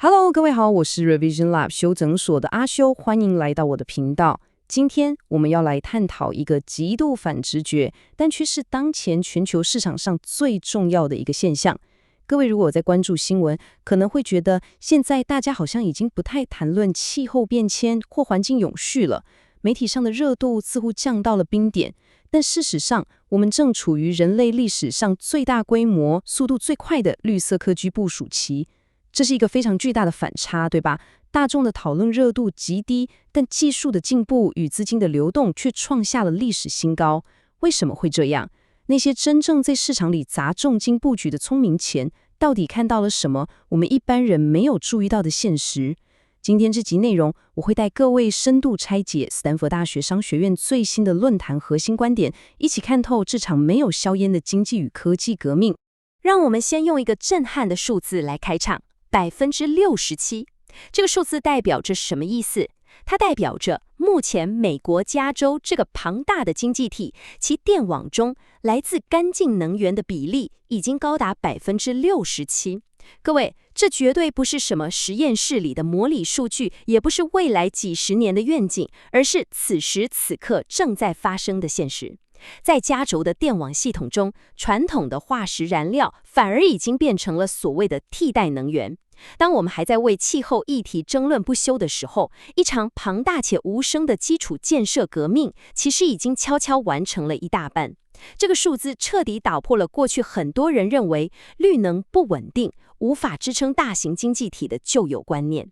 Hello， 各位好，我是 Revision Lab 修整所的阿修，歡迎來到我的頻道。今天我們要來探討一個極度反直覺，但卻是當前全球市場上最重要的一個現象。各位如果在關注新聞，可能會覺得現在大家好像已經不太談論氣候變遷或環境永續了，媒體上的熱度似乎降到了冰點。但事實上，我們正處於人類歷史上最大規模、速度最快的綠色科技部署期。這是一個非常巨大的反差，對吧？大眾的討論熱度極低，但技術的進步與資金的流動卻創下了歷史新高。為什麼會這樣？那些真正在市場裡砸重金布局的聰明錢，到底看到了什麼我們一般人沒有注意到的現實？今天這集內容，我會帶各位深度拆解斯坦福大學商學院最新的論壇核心觀點，一起看透這場沒有硝煙的經濟與科技革命。讓我們先用一個震撼的數字來開場。67%，這個數字代表着什麼意思？它代表着目前美國加州這個龐大的經濟體，其電網中來自乾淨能源的比例已經高達67%。各位，這絕對不是什麼實驗室裡的模擬數據，也不是未來幾十年的願景，而是此時此刻正在發生的現實。在加州的電網系統中，傳統的化石燃料反而已經變成了所謂的替代能源。當我們還在為氣候議題爭論不休的時候，一場龐大且無聲的基礎建設革命其實已經悄悄完成了一大半。這個數字徹底打破了過去很多人認為綠能不穩定、無法支撐大型經濟體的舊有觀念。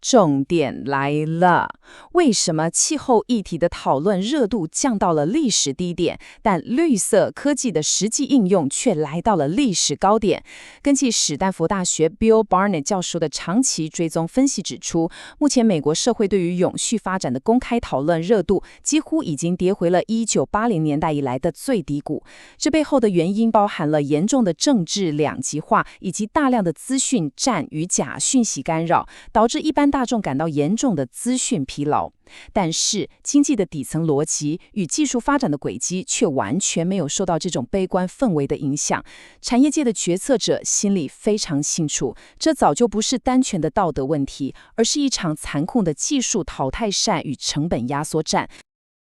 重點來了，為什麼氣候議題的討論熱度降到了歷史低點，但綠色科技的實際應用卻來到了歷史高點？根據史丹福大學 Bill Barnett 教授的長期追蹤分析指出，目前美國社會對於永續發展的公開討論熱度幾乎已經跌回了1980年代以來的最低谷。這背後的原因包含了嚴重的政治兩極化，以及大量的資訊戰與假訊息干擾，導致一般大眾感到嚴重的資訊疲勞。但是經濟的底層邏輯與技術發展的軌跡卻完全沒有受到這種悲觀氛圍的影響。產業界的決策者心裡非常清楚，這早就不是單純的道德問題，而是一場殘酷的技術淘汰戰與成本壓縮戰。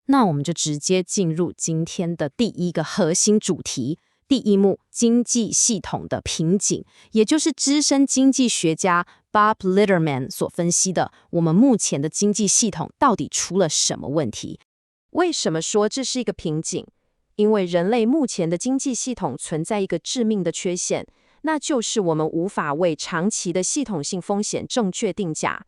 那我們就直接進入今天的第一個核心主題。第一幕，經濟系統的瓶頸，也就是資深經濟學家 Bob Litterman 所分析的，我們目前的經濟系統到底出了什麼問題？為什麼說這是一個瓶頸？因為人類目前的經濟系統存在一個致命的缺陷，那就是我們無法為長期的系統性風險正確定價。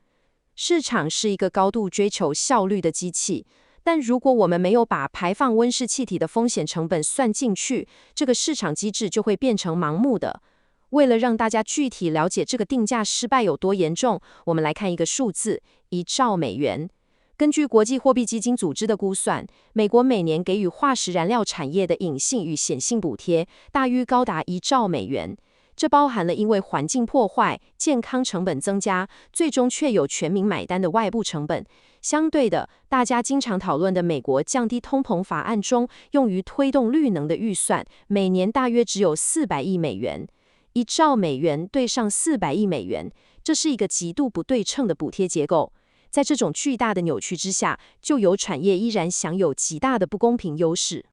市場是一個高度追求效率的機器，但如果我們沒有把排放溫室氣體的風險成本算進去，這個市場機制就會變成盲目的。為了讓大家具體了解這個定價失敗有多嚴重，我們來看一個數字：1兆美元。根據國際貨幣基金組織的估算，美國每年給予化石燃料產業的隱性與顯性補貼，大約高達1兆美元。這包含了因為環境破壞、健康成本增加，最終卻有全民買單的外部成本。相對的，大家經常討論的美國降低通膨法案中用於推動綠能的預算，每年大約只有400億美元。1兆美元對上400億美元，這是一個極度不對稱的補貼結構。在這種巨大的扭曲之下，就有產業依然享有極大的不公平優勢。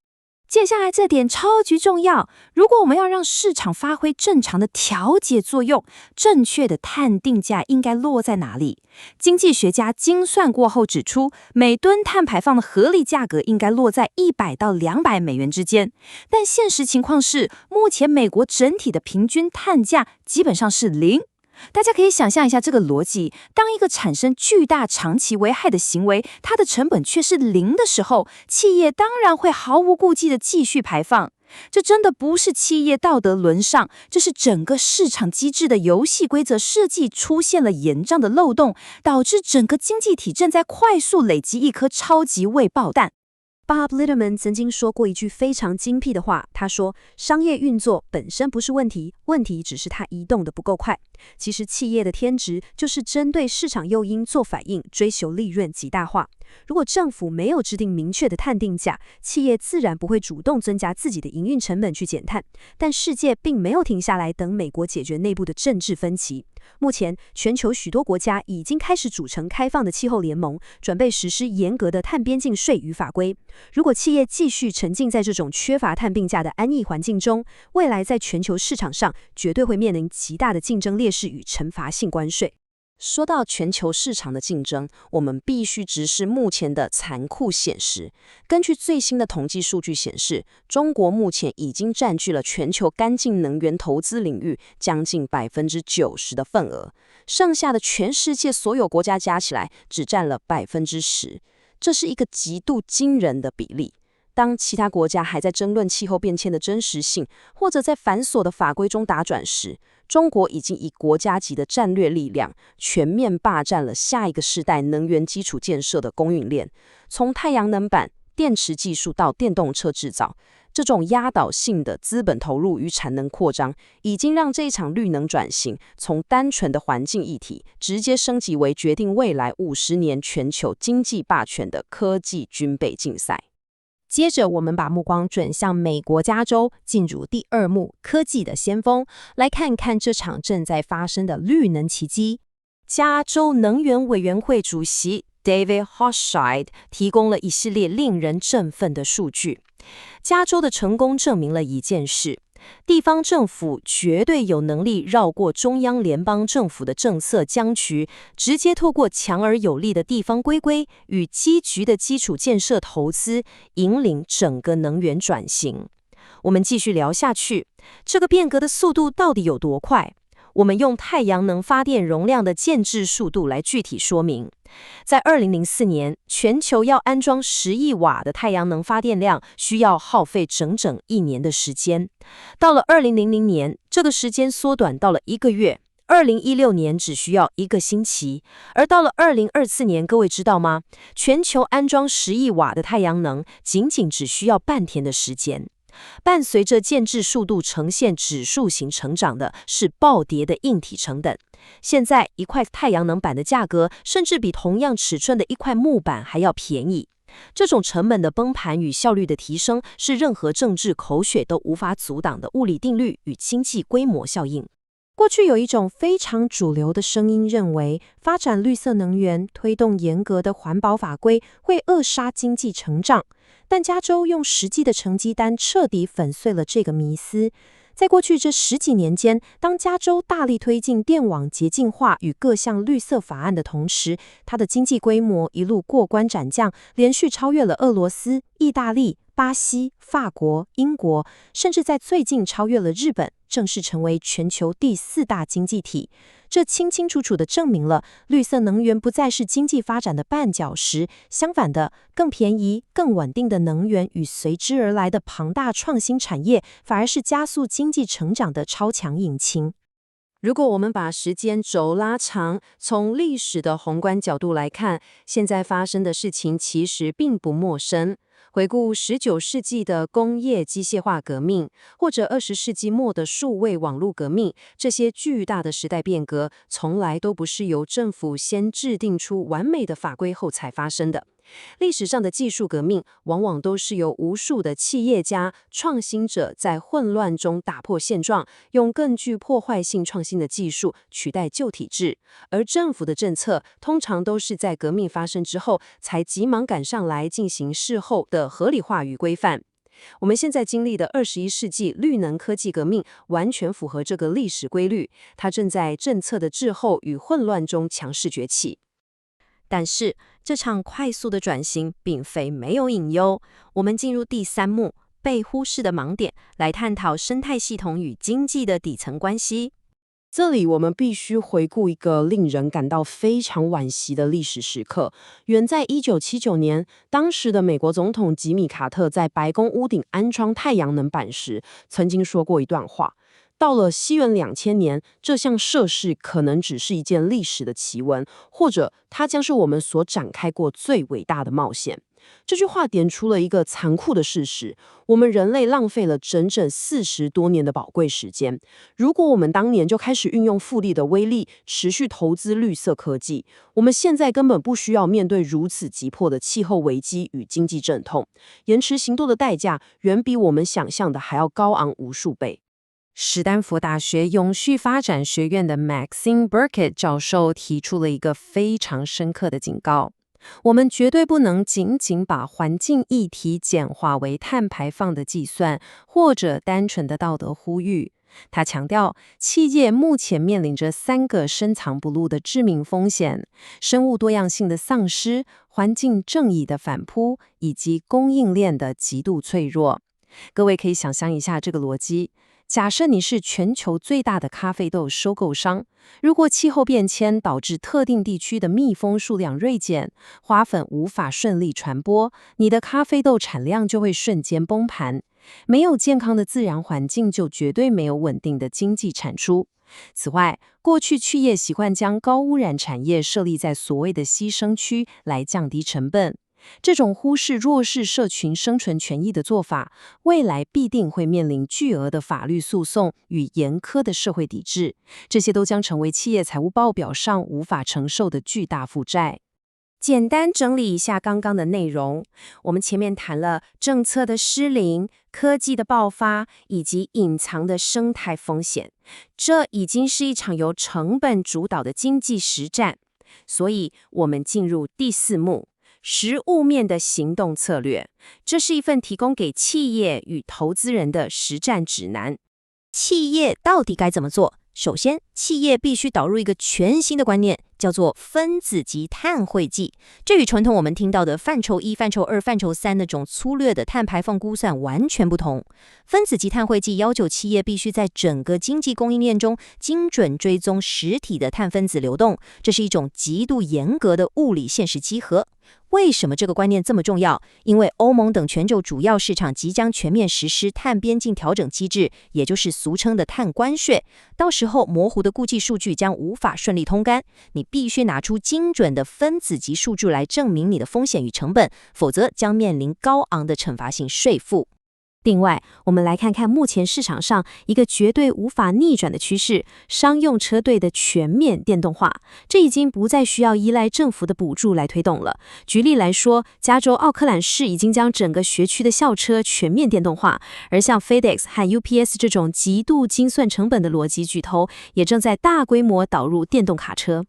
接下來這點超級重要，如果我們要讓市場發揮正常的調節作用，正確的碳定價應該落在哪裡？經濟學家精算過後指出，每噸碳排放的合理價格應該落在100到200美元之間。但現實情況是，目前美國整體的平均碳價基本上是0。大家可以想象一下這個邏輯，當一個產生巨大長期危害的行為，它的成本卻是0的時候，企業當然會毫無顧忌地繼續排放。這真的不是企業道德淪喪，這是整個市場機制的遊戲規則設計出現了嚴重的漏洞，導致整個經濟體正在快速累積一顆超級未爆彈。Bob Litterman 曾經說過一句非常精闢的話，他說：商業運作本身不是問題，問題只是它移動得不夠快。其實企業的天職就是針對市場誘因做反應，追求利潤極大化。如果政府沒有制定明確的碳定價，企業自然不會主動增加自己的營運成本去減碳。但世界並沒有停下來等美國解決內部的政治分歧。目前，全球許多國家已經開始組成開放的氣候聯盟，準備實施嚴格的碳邊境稅與法規。如果企業繼續沉浸在這種缺乏碳定價的安逸環境中，未來在全球市場上絕對會面臨極大的競爭劣勢與懲罰性關稅。說到全球市場的競爭，我們必須直視目前的殘酷現實。根據最新的統計數據顯示，中國目前已經佔據了全球乾淨能源投資領域將近90%的份額，剩下的全世界所有國家加起來只佔了10%，這是一個極度驚人的比例。當其他國家還在爭論氣候變遷的真實性，或者在繁瑣的法規中打轉時，中國已經以國家級的戰略力量，全面霸占了下一個世代能源基礎建設的供應鏈。從太陽能板、電池技術到電動車製造，這種壓倒性的資本投入與產能擴張，已經讓這一場綠能轉型從單純的環境議題，直接升級為決定未來50年全球經濟霸權的科技軍備競賽。接着，我們把目光轉向美國加州，進入第二幕科技的先鋒，來看看這場正在發生的綠能奇蹟。加州能源委員會主席 David Hochschild 提供了一系列令人振奮的數據。加州的成功證明了一件事：地方政府絕對有能力繞過中央聯邦政府的政策僵局，直接透過強而有力的地方規與積極的基礎建設投資，引領整個能源轉型。我們繼續聊下去，這個變革的速度到底有多快？我們用太陽能發電容量的建置速度來具體說明。在2004年，全球要安裝10億瓦的太陽能發電量，需要耗費整整1年的時間。到了2000年，這個時間縮短到了1個月；2016年只需要1個星期。而到了2024年，各位知道嗎？全球安裝10億瓦的太陽能，僅僅只需要半天的時間。伴隨着建置速度呈現指數型成長的是暴跌的硬體成本。現在一塊太陽能板的價格甚至比同樣尺寸的一塊木板還要便宜。這種成本的崩盤與效率的提升，是任何政治口水都無法阻擋的物理定律與經濟規模效應。過去有一種非常主流的聲音認為，發展綠色能源、推動嚴格的環保法規會扼殺經濟成長。但加州用實際的成績單徹底粉碎了這個迷思。在過去這10幾年間，當加州大力推進電網潔淨化與各項綠色法案的同時，它的經濟規模一路過關斬將，連續超越了俄羅斯、意大利、巴西、法國、英國，甚至在最近超越了日本，正式成為全球第4大經濟體。這清清楚楚地證明了綠色能源不再是經濟發展的絆腳石，相反的，更便宜、更穩定的能源與隨之而來的龐大創新產業，反而是加速經濟成長的超強引擎。如果我們把時間軸拉長，從歷史的宏觀角度來看，現在發生的事情其實並不陌生。回顧19世紀的工業機械化革命，或者20世紀末的數位網絡革命，這些巨大的時代變革，從來都不是由政府先制定出完美的法規後才發生的。歷史上的技術革命，往往都是由無數的企業家、創新者在混亂中打破現狀，用更具破壞性創新的技術取代舊體制。而政府的政策，通常都是在革命發生之後，才急忙趕上來進行事後的合理化與規範。我們現在經歷的21世紀綠能科技革命，完全符合這個歷史規律，它正在政策的滯後與混亂中強勢崛起。但是，這場快速的轉型並非沒有隱憂。我們進入第3幕，被忽視的盲點，來探討生態系統與經濟的底層關係。這裡我們必須回顧一個令人感到非常惋惜的歷史時刻。遠在1979年，當時的美國總統吉米·卡特在白宮屋頂安裝太陽能板時，曾經說過一段話。到了西元2000年，這項設施可能只是一件歷史的奇聞，或者它將是我們所展開過最偉大的冒險。這句話點出了一個殘酷的事實：我們人類浪費了整整40多年的寶貴時間。如果我們當年就開始運用複利的威力，持續投資綠色科技，我們現在根本不需要面對如此急迫的氣候危機與經濟陣痛。延遲行動的代價遠比我們想象的還要高昂無數倍。史丹佛大學永續發展學院的 Maxine Burkett 教授提出了一個非常深刻的警告：我們絕對不能僅僅把環境議題簡化為碳排放的計算，或者單純的道德呼籲。他強調，企業目前面臨着3個深藏不露的致命風險：生物多樣性的喪失、環境正義的反撲，以及供應鏈的極度脆弱。各位可以想象一下這個邏輯。假設你是全球最大的咖啡豆收購商，如果氣候變遷導致特定地區的蜜蜂數量銳減，花粉無法順利傳播，你的咖啡豆產量就會瞬間崩盤。沒有健康的自然環境，就絕對沒有穩定的經濟產出。此外，過去企業習慣將高污染產業設立在所謂的犧牲區來降低成本。這種忽視弱勢社群生存權益的做法，未來必定會面臨巨額的法律訴訟與嚴苛的社會抵制，這些都將成為企業財務報表上無法承受的巨大負債。簡單整理一下剛剛的內容，我們前面談了政策的失靈、科技的爆發以及隱藏的生態風險，這已經是一場由成本主導的經濟實戰。所以，我們進入第4幕。實務面的行動策略，這是一份提供給企業與投資人的實戰指南。企業到底該怎麼做？首先，企業必須導入一個全新的觀念，叫做分子級碳匯計。這與傳統我們聽到的範疇1、範疇2、範疇3那種粗略的碳排放估算完全不同。分子級碳匯計要求企業必須在整個經濟供應鏈中精準追蹤實體的碳分子流動，這是一種極度嚴格的物理現實稽核。為什麼這個觀念這麼重要？因為歐盟等全球主要市場即將全面實施碳邊境調整機制，也就是俗稱的碳關稅。到時候，模糊的估計數據將無法順利通關，你必須拿出精準的分子級數據來證明你的風險與成本，否則將面臨高昂的懲罰性稅負。另外，我們來看看目前市場上一個絕對無法逆轉的趨勢——商用車隊的全面電動化。這已經不再需要依賴政府的補助來推動了。舉例來說，加州奧克蘭市已經將整個學區的校車全面電動化，而像 FedEx 和 UPS 這種極度精算成本的邏輯巨頭，也正在大規模導入電動卡車。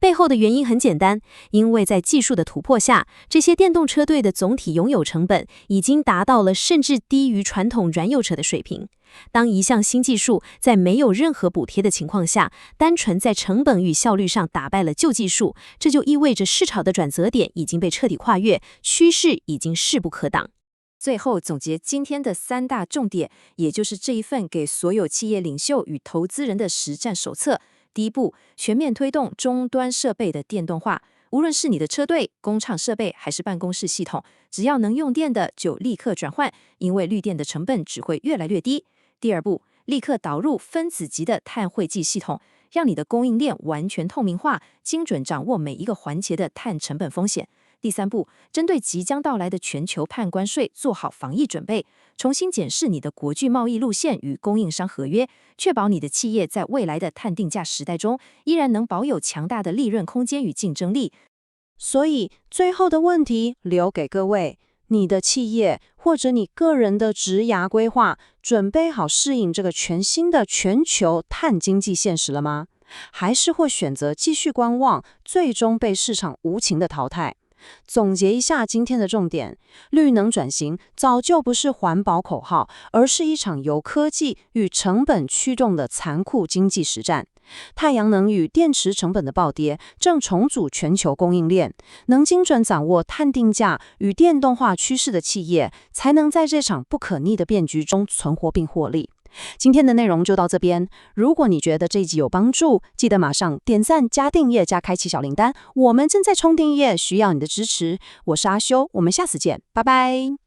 背後的原因很簡單，因為在技術的突破下，這些電動車隊的總體擁有成本已經達到了甚至低於傳統燃油車的水平。當一項新技術在沒有任何補貼的情況下，單純在成本與效率上打敗了舊技術，這就意味着市場的轉折點已經被徹底跨越，趨勢已經勢不可擋。最後總結今天的3大重點，也就是這一份給所有企業領袖與投資人的實戰手冊。第一步，全面推動終端設備的電動化，無論是你的車隊、工廠設備還是辦公室系統，只要能用電的就立刻轉換，因為綠電的成本只會越來越低。第二步，立刻導入分子級的碳匯計系統，讓你的供應鏈完全透明化，精準掌握每一個環節的碳成本風險。第三步，針對即將到來的全球碳關稅做好防疫準備，重新檢視你的國際貿易路線與供應商合約，確保你的企業在未來的碳定價時代中，依然能保有強大的利潤空間與競爭力。所以，最後的問題留給各位：你的企業或者你個人的職涯規劃，準備好適應這個全新的全球碳經濟現實了嗎？還是會選擇繼續觀望，最終被市場無情的淘汰？總結一下今天的重點，綠能轉型早就不是環保口號，而是一場由科技與成本驅動的殘酷經濟實戰。太陽能與電池成本的暴跌正重組全球供應鏈，能精準掌握碳定價與電動化趨勢的企業，才能在這場不可逆的變局中存活並獲利。今天的內容就到這邊，如果你覺得這一集有幫助，記得馬上點讚加訂閱加開啟小鈴鐺，我們正在衝訂閱，需要你的支持。我是阿修，我們下次見，拜拜。